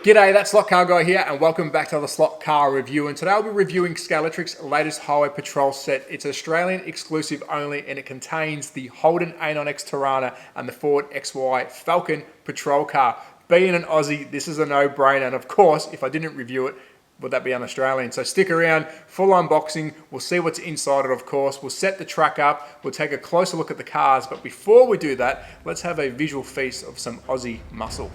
G'day, that's Slot Car Guy here, and welcome back to the Slot Car Review. And today I'll be reviewing Scalextric's latest Highway Patrol set. It's Australian exclusive only, and it contains the Holden A9X Tirana and the Ford XY Falcon Patrol car. Being an Aussie, this is a no-brainer, and of course, if I didn't review it, would that be un-Australian? So stick around, full unboxing, we'll see what's inside it, of course. We'll set the track up, we'll take a closer look at the cars, but before we do that, let's have a visual feast of some Aussie muscle.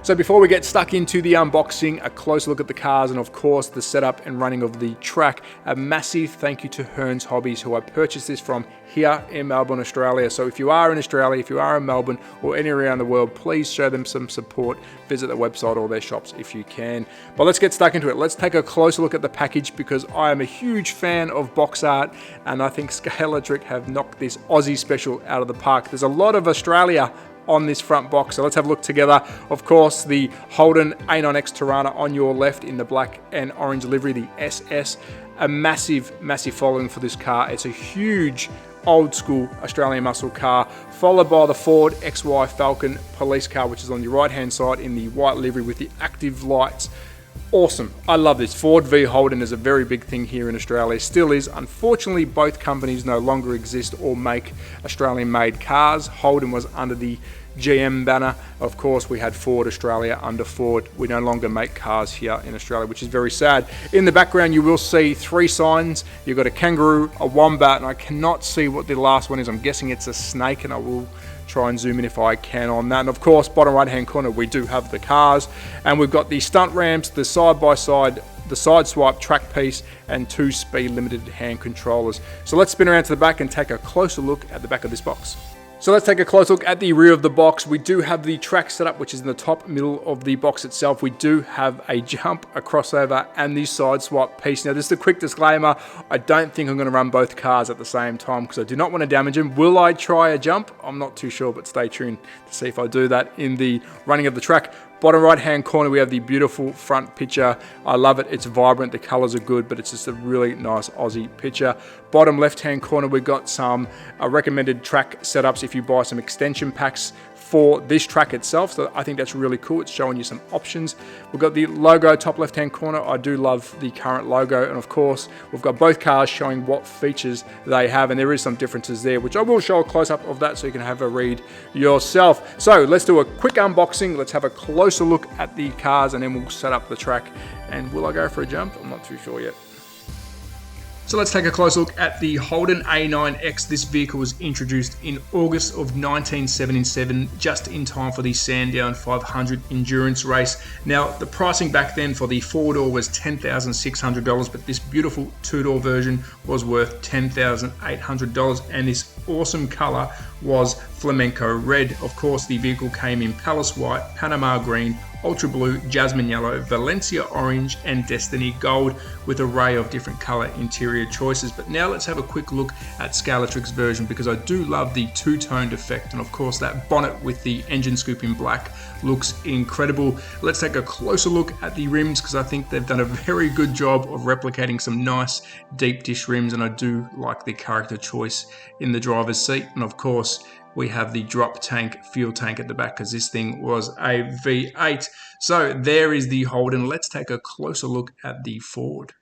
So before we get stuck into the unboxing, a close look at the cars and of course the setup and running of the track, a massive thank you to Hearns Hobbies, who I purchased this from here in Melbourne, Australia. So if you are in Australia, if you are in Melbourne or anywhere around the world, please show them some support. Visit their website or their shops if you can. But let's get stuck into it. Let's take a closer look at the package because I am a huge fan of box art and I think Scalextric have knocked this Aussie special out of the park. There's a lot of Australia on this front box, so let's have a look together. Of course, the Holden A9X Tirana on your left in the black and orange livery, the SS. A massive following for this car. It's a huge old school Australian muscle car, followed by the Ford XY Falcon police car, which is on your right hand side in the white livery with the active lights. Awesome. I love this. Ford v Holden is a very big thing here in Australia. Still is. Unfortunately, both companies no longer exist or make Australian made cars. Holden was under the GM banner. Of course, we had Ford Australia under Ford. We no longer make cars here in Australia, which is very sad. In the background, you will see three signs. You've got a kangaroo, a wombat, and I cannot see what the last one is. I'm guessing it's a snake, and I will try and zoom in if I can on that. And of course, bottom right hand corner, we do have the cars, and we've got the stunt ramps, the side-by-side, the side swipe track piece, and 2 speed limited hand controllers. So let's spin around to the back and take a closer look at the back of this box. So let's take a close look at the rear of the box. We do have the track setup, which is in the top middle of the box itself. We do have a jump, a crossover, and the side swipe piece. Now, just a quick disclaimer, I don't think I'm going to run both cars at the same time because I do not want to damage them. Will I try a jump? I'm not too sure, but stay tuned to see if I do that in the running of the track. Bottom right hand corner, we have the beautiful front picture. I love it. It's vibrant. The colors are good, but it's just a really nice Aussie picture. Bottom left hand corner, we've got some recommended track setups if you buy some extension packs for this track itself. So I think that's really cool. It's showing you some options. We've got the logo top left hand corner. I do love the current logo, and of course we've got both cars showing what features they have, and there is some differences there, which I will show a close-up of that so you can have a read yourself. So let's do a quick unboxing. Let's have a closer look at the cars and then we'll set up the track. And will I go for a jump? I'm not too sure yet. So let's take a close look at the Holden A9X. This vehicle was introduced in August of 1977, just in time for the Sandown 500 endurance race. Now, the pricing back then for the 4-door was $10,600, but this beautiful 2-door version was worth $10,800, and this awesome color was Flamenco Red. Of course, the vehicle came in Palace White, Panama Green, Ultra Blue, Jasmine Yellow, Valencia Orange, and Destiny Gold, with an array of different color interior choices. But now let's have a quick look at Scalextric's version, because I do love the two-toned effect, and of course that bonnet with the engine scoop in black looks incredible. Let's take a closer look at the rims, because I think they've done a very good job of replicating some nice deep dish rims, and I do like the character choice in the driver's seat. And of course, we have the drop tank, fuel tank at the back, because this thing was a V8. So there is the Holden. Let's take a closer look at the Ford.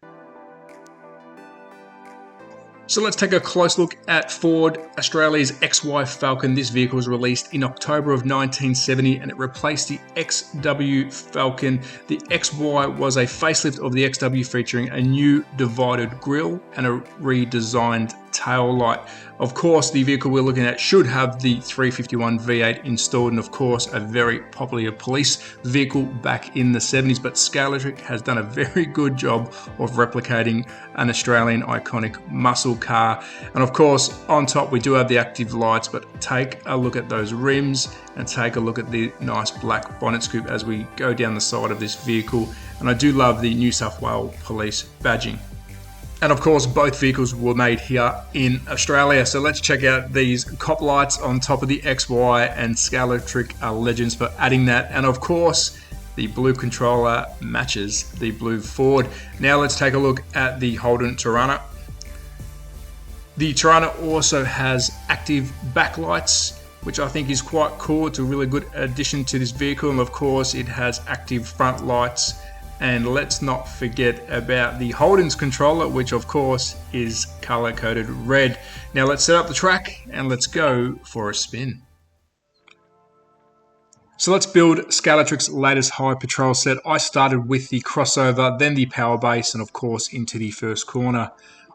So let's take a close look at Ford Australia's XY Falcon. This vehicle was released in October of 1970 and it replaced the XW Falcon. The XY was a facelift of the XW featuring a new divided grille and a redesigned tail light. Of course, the vehicle we're looking at should have the 351 V8 installed, and of course a very popular police vehicle back in the 70s, but Scalextric has done a very good job of replicating an Australian iconic muscle car. And of course, on top we do have the active lights, but take a look at those rims and take a look at the nice black bonnet scoop as we go down the side of this vehicle. And I do love the New South Wales police badging. And of course, both vehicles were made here in Australia. So let's check out these cop lights on top of the XY, and Scalextric are legends for adding that. And of course, the blue controller matches the blue Ford. Now let's take a look at the Holden Tirana. The Tirana also has active backlights, which I think is quite cool. It's a really good addition to this vehicle. And of course, it has active front lights. And let's not forget about the Holden's controller, which of course is color-coded red. Now let's set up the track and let's go for a spin. So let's build Scalextric's latest Highway Patrol set. I started with the crossover, then the power base, and of course into the first corner.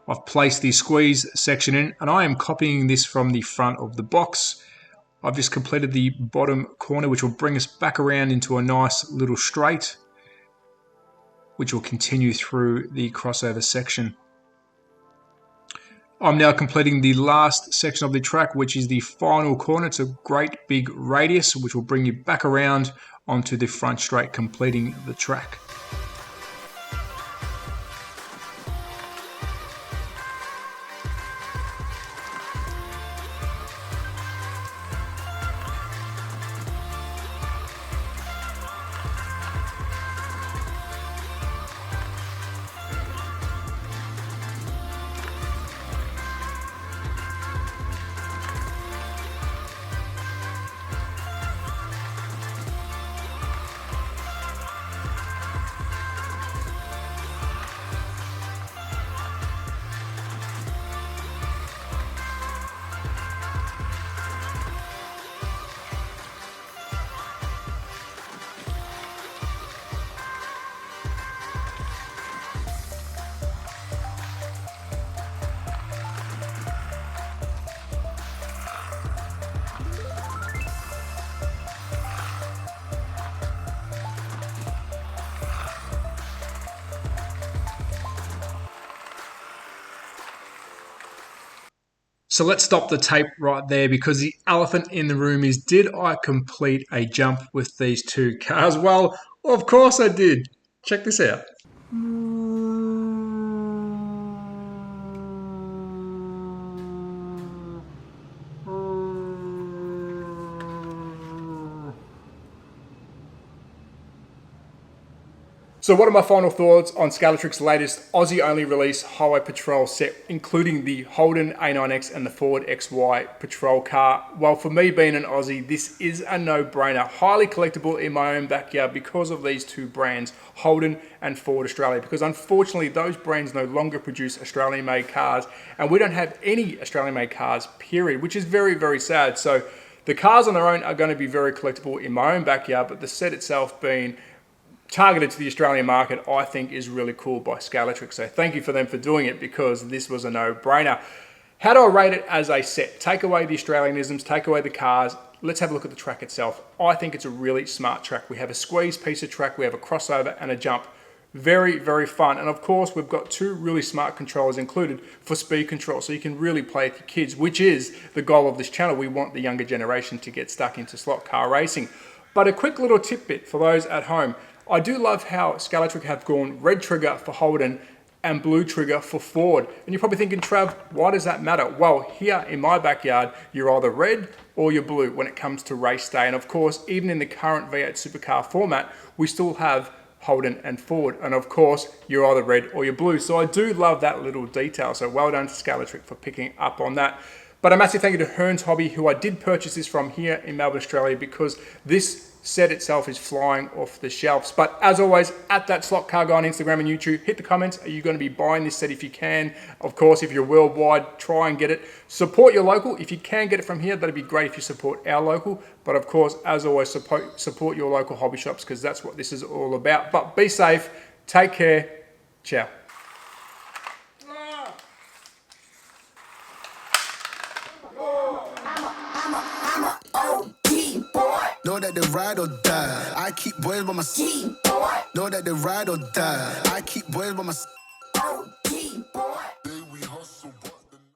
I've placed the squeeze section in, and I am copying this from the front of the box. I've just completed the bottom corner, which will bring us back around into a nice little straight, which will continue through the crossover section. I'm now completing the last section of the track, which is the final corner. It's a great big radius, which will bring you back around onto the front straight, completing the track. So let's stop the tape right there, because the elephant in the room is, did I complete a jump with these two cars? Well, of course I did. Check this out. So what are my final thoughts on Scalextric's latest Aussie-only release Highway Patrol set, including the Holden A9X and the Ford XY Patrol car? Well, for me being an Aussie, this is a no-brainer. Highly collectible in my own backyard because of these two brands, Holden and Ford Australia, because unfortunately those brands no longer produce Australian-made cars, and we don't have any Australian-made cars, period, which is very, very sad. So the cars on their own are going to be very collectible in my own backyard, but the set itself being targeted to the Australian market, I think is really cool by Scalextric. So thank you for them for doing it, because this was a no-brainer. How do I rate it as a set? Take away the Australianisms, take away the cars. Let's have a look at the track itself. I think it's a really smart track. We have a squeeze piece of track, we have a crossover and a jump. Very, very fun. And of course, we've got two really smart controllers included for speed control, so you can really play with your kids, which is the goal of this channel. We want the younger generation to get stuck into slot car racing. But a quick little tidbit for those at home. I do love how Scalextric have gone red trigger for Holden and blue trigger for Ford. And you're probably thinking, Trav, why does that matter? Well, here in my backyard, you're either red or you're blue when it comes to race day. And of course, even in the current V8 supercar format, we still have Holden and Ford. And of course, you're either red or you're blue. So I do love that little detail. So well done to Scalextric for picking up on that. But a massive thank you to Hearns Hobby, who I did purchase this from here in Melbourne, Australia, because this set itself is flying off the shelves. But as always, at That Slot Car Guy on Instagram and YouTube, hit the comments. Are you going to be buying this set if you can? Of course, if you're worldwide, try and get it. Support your local. If you can get it from here, that'd be great if you support our local. But of course, as always, support your local hobby shops, because that's what this is all about. But be safe, take care, ciao. Know that they ride or die. I keep boys by my side. Know that they ride or die. I keep boys by my side.